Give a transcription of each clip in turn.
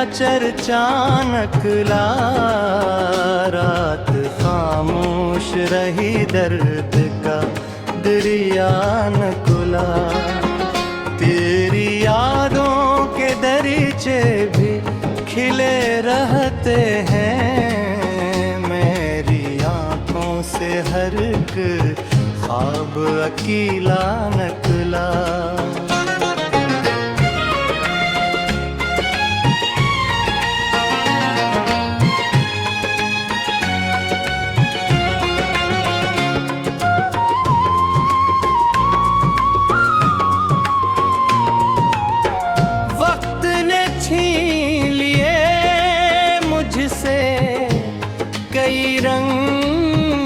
तेरा चर्चा नकला, रात खामोश रही दर्द का दरिया नकुला। तेरी यादों के दरीचे भी खिले रहते हैं, मेरी आंखों से हर एक ख्वाब अकेला नकला। कई रंग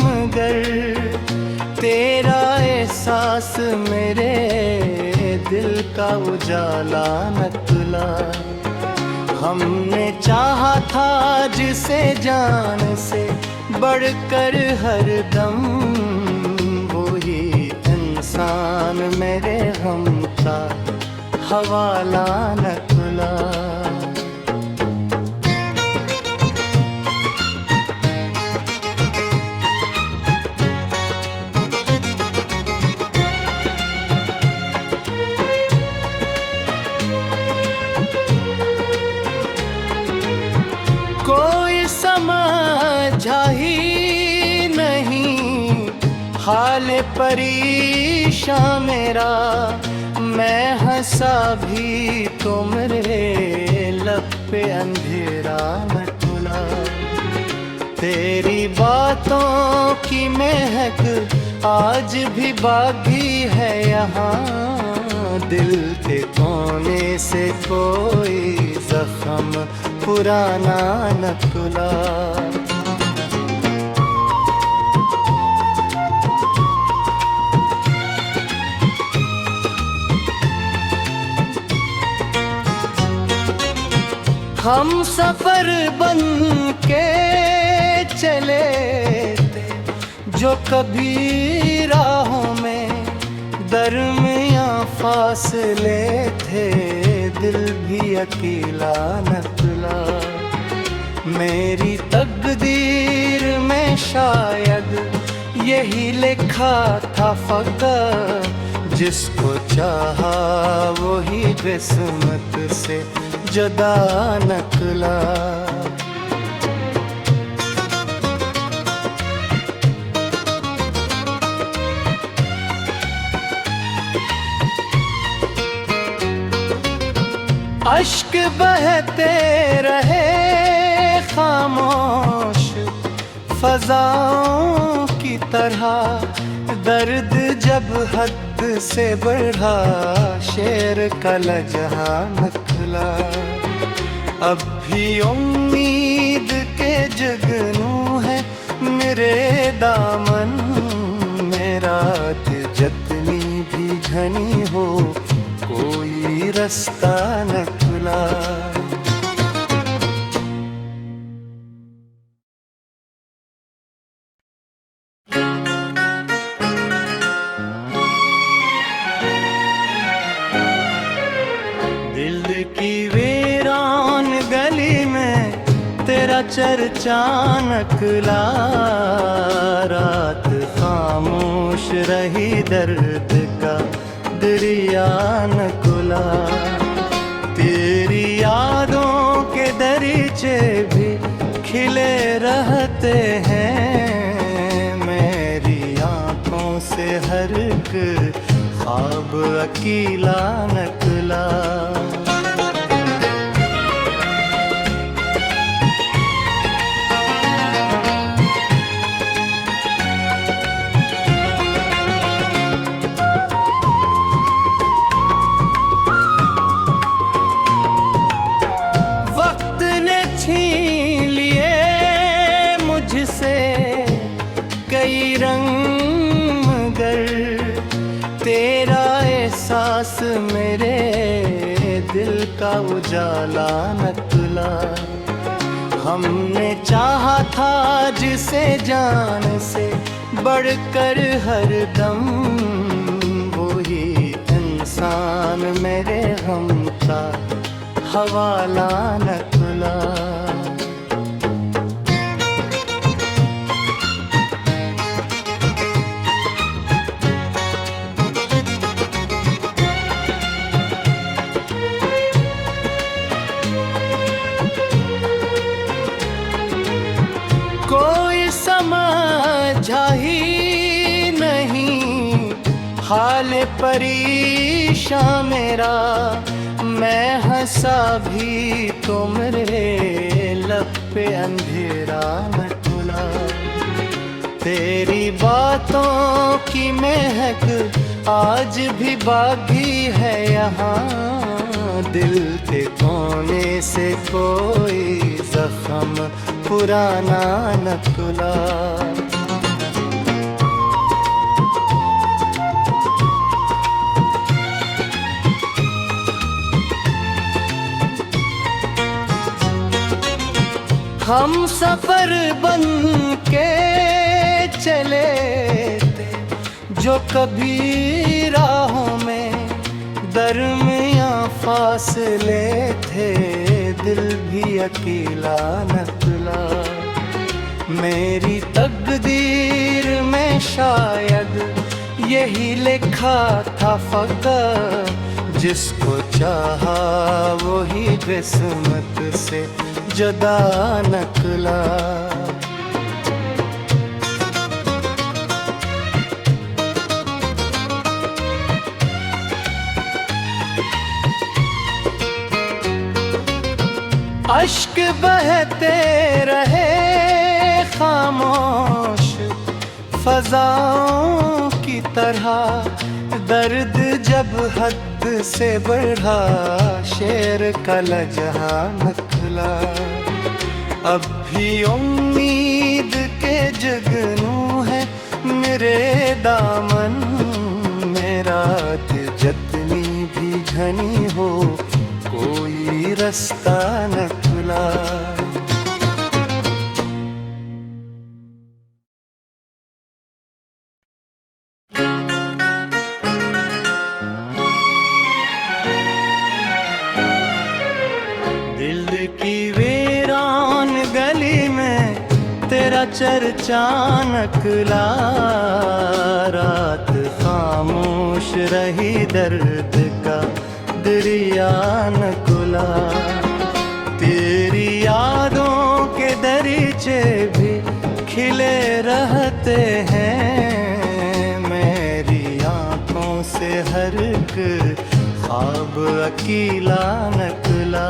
मगर तेरा एहसास मेरे दिल का उजाला नकला। हमने चाहा था जिसे जान से बढ़कर हर दम, वही इंसान मेरे हम का हवाला नकला। कोई समझा ही नहीं हाल परेशान मेरा, मैं हंसा भी तो मेरे लब पे अंधेरा नकला। तेरी बातों की महक आज भी बाकी है यहाँ, दिल के कोने से कोई जख्म पुराना नकला। हम सफर बन के चले थे जो कभी राहों में दरमियां फासले थे, दिल भी अकेला नकला। मेरी तकदीर में शायद यही लिखा था फ़क़त, जिसको चाहा वही किस्मत से जुदा नकला। अश्क बहते रहे खामोश फज़ाओं की तरह, दर्द जब हद से बढ़ा शेर का लजहा नकला। अब भी उम्मीद के जुगनू है मेरे दामन, मेरा दिल जितनी भी घनी हो कोई रास्ता न खुला। दिल की वीरान गली में तेरा चर्चा नकला, रात खामोश रही दर्द का दरिया नकुला। तेरी यादों के दरीचे भी खिले रहते हैं, मेरी आंखों से हर एक ख्वाब अकेला नकला। कई रंग मगर तेरा एहसास मेरे दिल का उजाला नकला। हमने चाहा था जिसे जान से बढ़कर हर दम, वही इंसान मेरे हम का हवाला नकला। खुला। कोई समझा ही नहीं हाल परेशान मेरा, मैं हंसा भी तो मेरे लब पे अंधेरा न खुला। तेरी बातों की महक आज भी बाकी है यहाँ, दिल के कोने से कोई जख्म पुराना न खुला। हम सफर बन के चले थे जो कभी राहों में, दरमियाँ फासले थे दिल भी अकेला न खुला। मेरी तकदीर में शायद यही लिखा था फ़क़त, जिसको चाहा वही किस्मत से जुदा न खुला। अश्क बहते रहे खामोश फज़ाओं की तरह, दर्द जब हद से बढ़ा शेर का लजहा न खुला। अब भी उम्मीद के जुगनू है मेरे दामन, मेरा दिल जितनी भी घनी हो कोई रास्ता न खुला। दिल की वीरान गली में तेरा चर्चा न खुला, रात खामोश रही दर्द का दरिया न खुला। तेरी यादों के दरीचे भी खिले रहते हैं, मेरी आँखों से हर एक ख्वाब अकेला न खुला।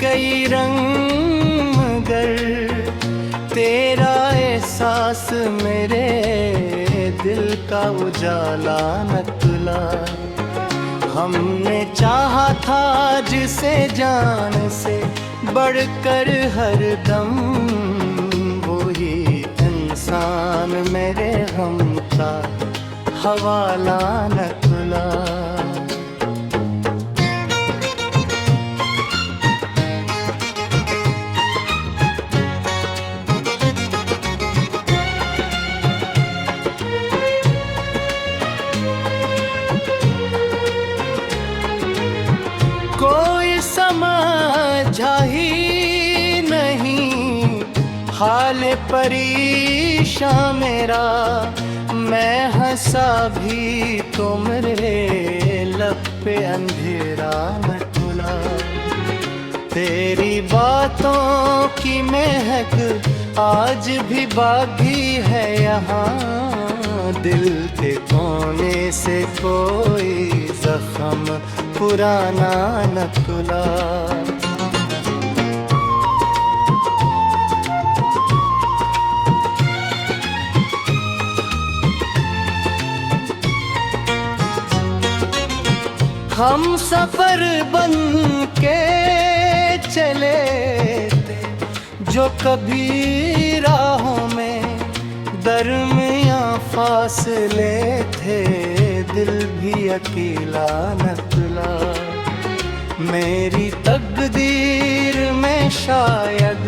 कई रंग मगर तेरा एहसास मेरे दिल का उजाला न तुला। हमने चाहा था जिसे जान से बढ़कर हर दम, वही इंसान मेरे हम का हवाला न तुला। कोई समझा ही नहीं हाल परेशान मेरा, मैं हंसा भी तो मेरे लब पे अंधेरा न खुला। तेरी बातों की महक आज भी बाकी है यहाँ, दिल के कोने से कोई जख्म पुराना न खुला। हम सफर बन के चले थे जो कभी राहों में, दरमियां फासले थे, दिल भी अकेला निकला। मेरी तकदीर में शायद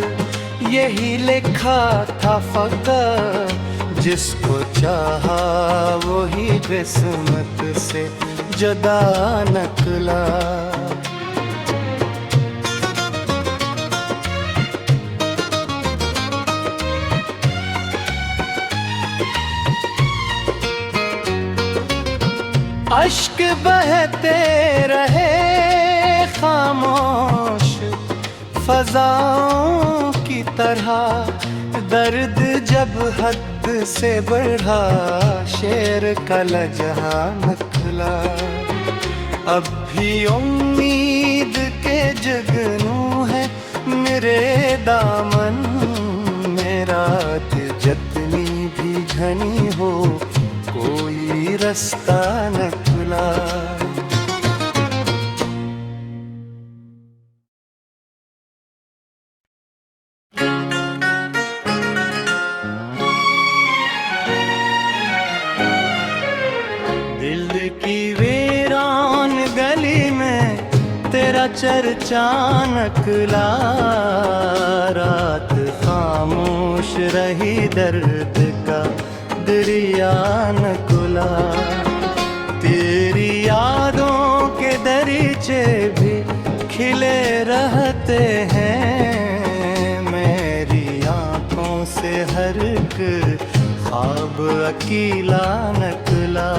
यही लिखा था फ़क़त, जिसको चाहा वही किस्मत से जुदा निकला। अश्क बहते रहे खामोश फ़ज़ाओं की तरह, दर्द जब हद से बढ़ा शेर का लजहा निकला। अब भी उम्मीद के जुगनू है मेरे दामन में, रात जितनी भी घनी हो कोई रास्ता न खुला। दिल की वीरान गली में तेरा चर्चा निकला, रात खामोश रही दर्द का दरिया निकला। तेरी यादों के दरीचे भी खिले रहते हैं, मेरी आँखों से हर एक ख्वाब अकेला निकला।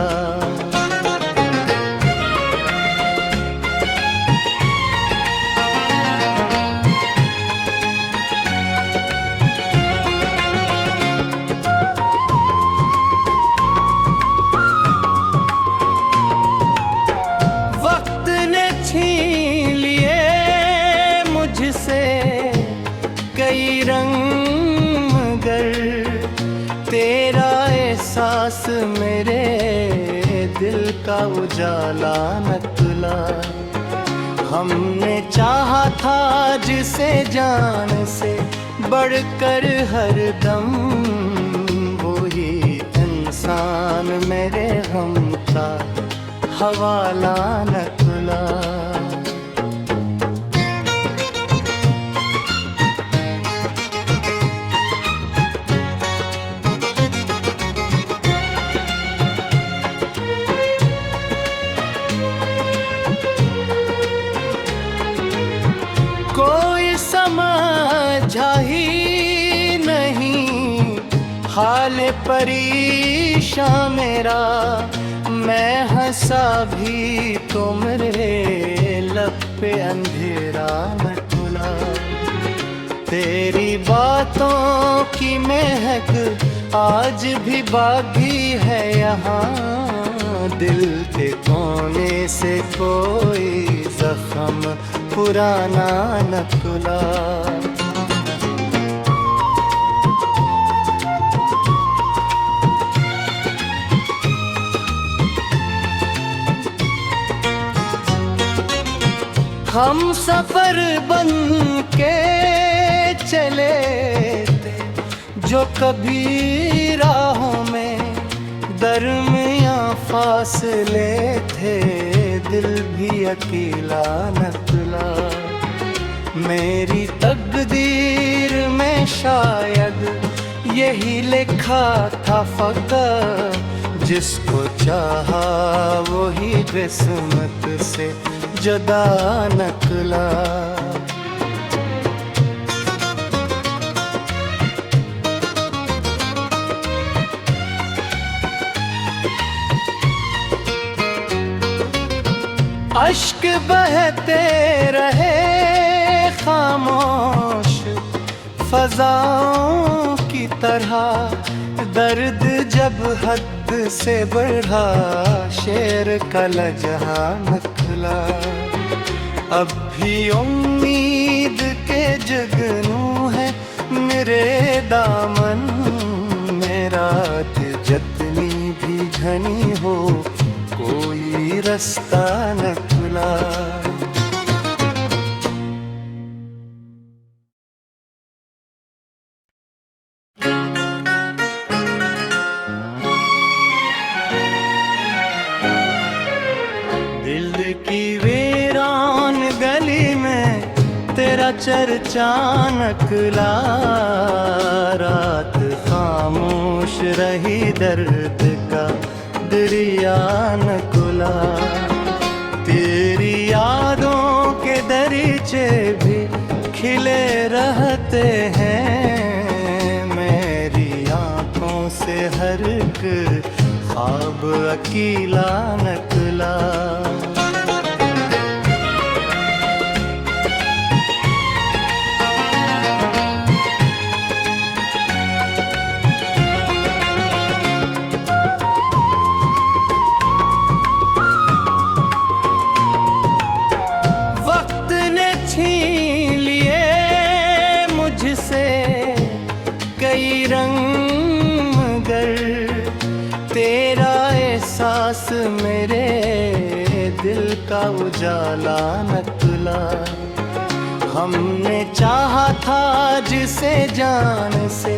कई रंग मगर तेरा एहसास मेरे दिल का उजाला निकला। हमने चाहा था जिसे जान से बढ़कर हर दम, वही इंसान मेरे हम का हवाला निकला। कोई समझा ही नहीं हाल परेशान मेरा, मैं हंसा भी तो मेरे लब पे अंधेरा न खुला। तेरी बातों की महक आज भी बाकी है यहाँ, दिल के कोने से कोई जख्म पुराना न खुला। हम सफर बन के चले थे जो कभी राहों में, दरमियां फासले थे, दिल भी अकेला निकला। मेरी तकदीर में शायद यही लिखा था फ़क़त, जिसको चाहा वही किस्मत से जुदा निकला। अश्क बहते रहे खामोश फ़ज़ाओं की तरह, दर्द जब हद से बढ़ा शेर का लजहा निकला। अब भी उम्मीद के जुगनू है मेरे दामन में, रात जितनी भी घनी हो कोई रास्ता न खुला। दिल की वीरान गली में तेरा चर्चा नकला, रात खामोश रही दर्द का दरिया न खुला। तेरी यादों के दरीचे भी खिले रहते हैं, मेरी आंखों से हर एक ख्वाब अकेला नकला। वक्त ने छीन लिए मुझसे कई रंग, मगर तेरा एहसास मेरे दिल का उजाला न तुला। हमने चाहा था जिसे जान से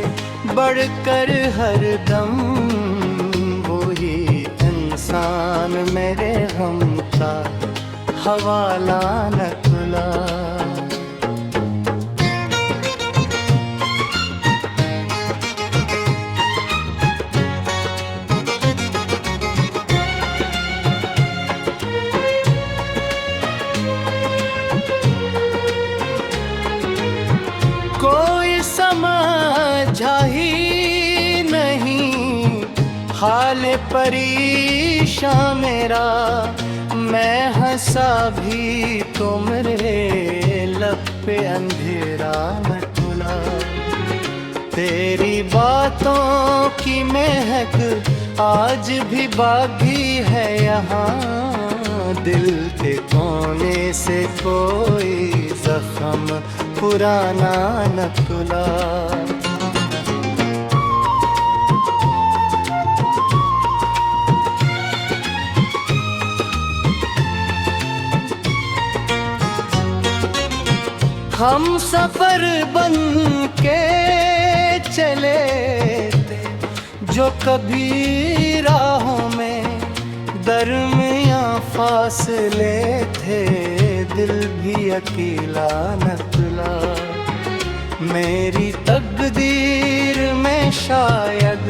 बढ़कर हर दम, वही इंसान मेरे हम का हवाला न तुला। कोई समझा ही नहीं हाल परेशान मेरा, मैं हंसा भी तो मेरे लब पे अंधेरा न खुला। तेरी बातों की महक आज भी बागी है यहाँ, दिल के कोने से कोई जख्म पुराना न खुला। हम सफर बन के चले थे जो कभी राहों में, दरमियाँ फासले थे दिल भी अकेला न तुला। मेरी तकदीर में शायद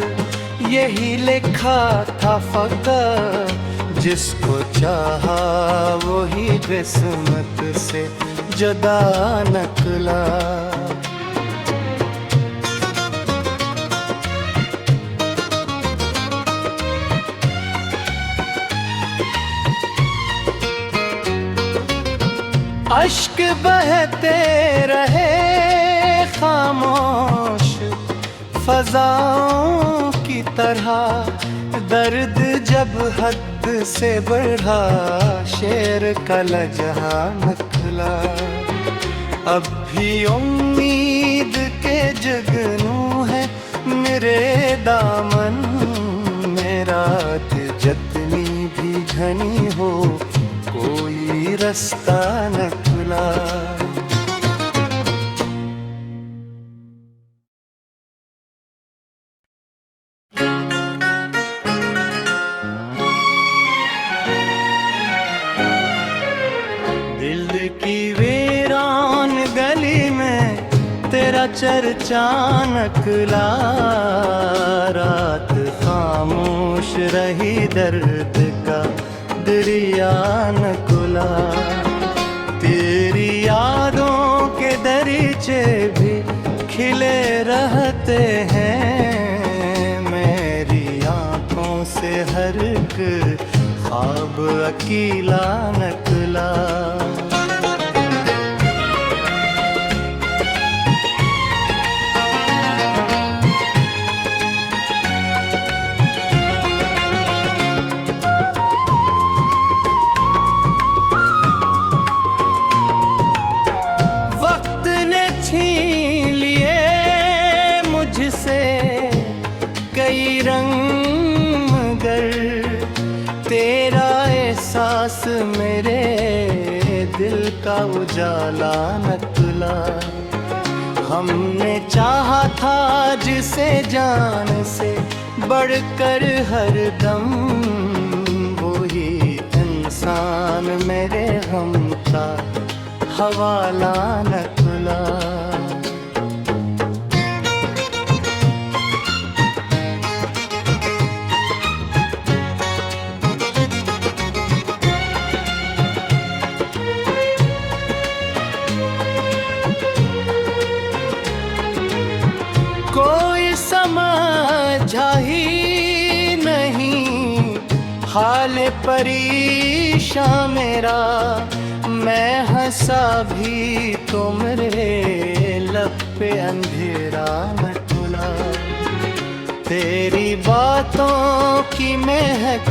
यही लिखा था फ़कत, जिसको चाहा वही किस्मत से जुदा नकला। अश्क बहते रहे खामोश फज़ाओं की तरह, दर्द जब हद से बढ़ा शेर का लजहा निकला। अब भी उम्मीद के जुगनू है मेरे दामन, मेरा दिल जितनी भी घनी हो कोई रास्ता न खुला। दिल की वीरान गली में तेरा चर्चा नकला, रात खामोश रही दर्द का दरिया न खुला। तेरी यादों के दरीचे भी खिले रहते हैं, मेरी आंखों से हर एक ख्वाब अकेला नकला। छीन लिए मुझसे कई रंग, मगर तेरा एहसास मेरे दिल का उजाला न तुला। हमने चाहा था जिसे जान से बढ़कर हर दम, वही इंसान एहसान मेरे गम का हवाला न तुला। कोई समझा ही नहीं हाल परेशान मेरा, मैं हंसा भी तो मेरे लब पे अंधेरा न खुला। तेरी बातों की महक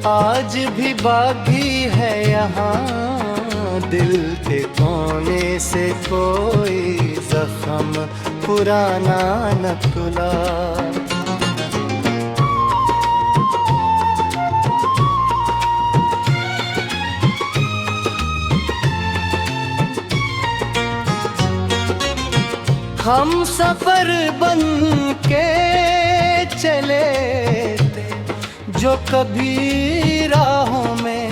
आज भी बाकी है यहाँ, दिल के कोने से कोई जख्म पुराना न खुला। हम सफर बन के चले थे जो कभी राहों में,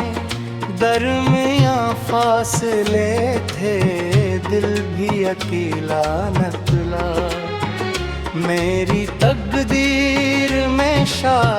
दरमियाँ फासले थे दिल भी अकेला न तुला। मेरी तकदीर में शायद